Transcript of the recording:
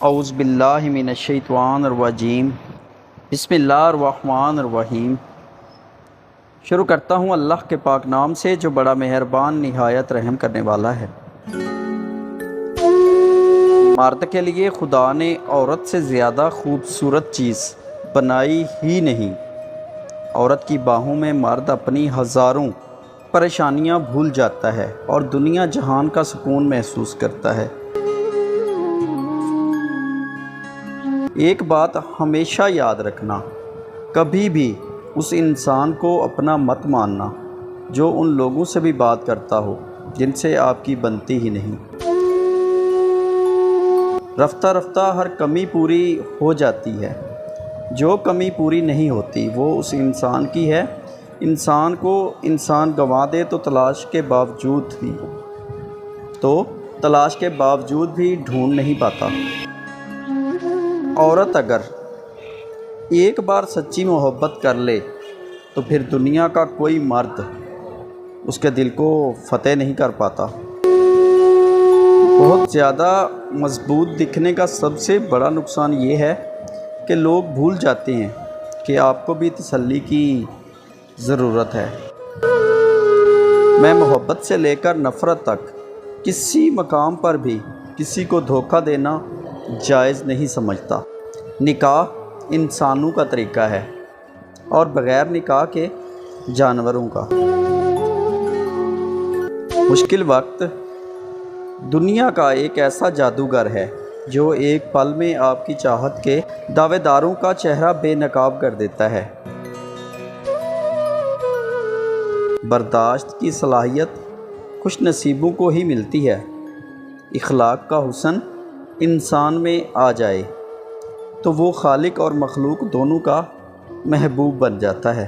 اعوذ باللہ من الشیطان الرجیم بسم اللہ الرحمن الرحیم۔ شروع کرتا ہوں اللہ کے پاک نام سے جو بڑا مہربان نہایت رحم کرنے والا ہے۔ مرد کے لیے خدا نے عورت سے زیادہ خوبصورت چیز بنائی ہی نہیں۔ عورت کی باہوں میں مرد اپنی ہزاروں پریشانیاں بھول جاتا ہے اور دنیا جہان کا سکون محسوس کرتا ہے۔ ایک بات ہمیشہ یاد رکھنا، کبھی بھی اس انسان کو اپنا مت ماننا جو ان لوگوں سے بھی بات کرتا ہو جن سے آپ کی بنتی ہی نہیں۔ رفتہ رفتہ ہر کمی پوری ہو جاتی ہے، جو کمی پوری نہیں ہوتی وہ اس انسان کی ہے۔ انسان کو انسان گنوا دے تو تلاش کے باوجود بھی ڈھونڈ نہیں پاتا۔ عورت اگر ایک بار سچی محبت کر لے تو پھر دنیا کا کوئی مرد اس کے دل کو فتح نہیں کر پاتا۔ بہت زیادہ مضبوط دکھنے کا سب سے بڑا نقصان یہ ہے کہ لوگ بھول جاتے ہیں کہ آپ کو بھی تسلی کی ضرورت ہے۔ میں محبت سے لے کر نفرت تک کسی مقام پر بھی کسی کو دھوکہ دینا جائز نہیں سمجھتا۔ نکاح انسانوں کا طریقہ ہے اور بغیر نکاح کے جانوروں کا۔ مشکل وقت دنیا کا ایک ایسا جادوگر ہے جو ایک پل میں آپ کی چاہت کے دعوے داروں کا چہرہ بے نقاب کر دیتا ہے۔ برداشت کی صلاحیت خوش نصیبوں کو ہی ملتی ہے۔ اخلاق کا حسن انسان میں آ جائے تو وہ خالق اور مخلوق دونوں کا محبوب بن جاتا ہے۔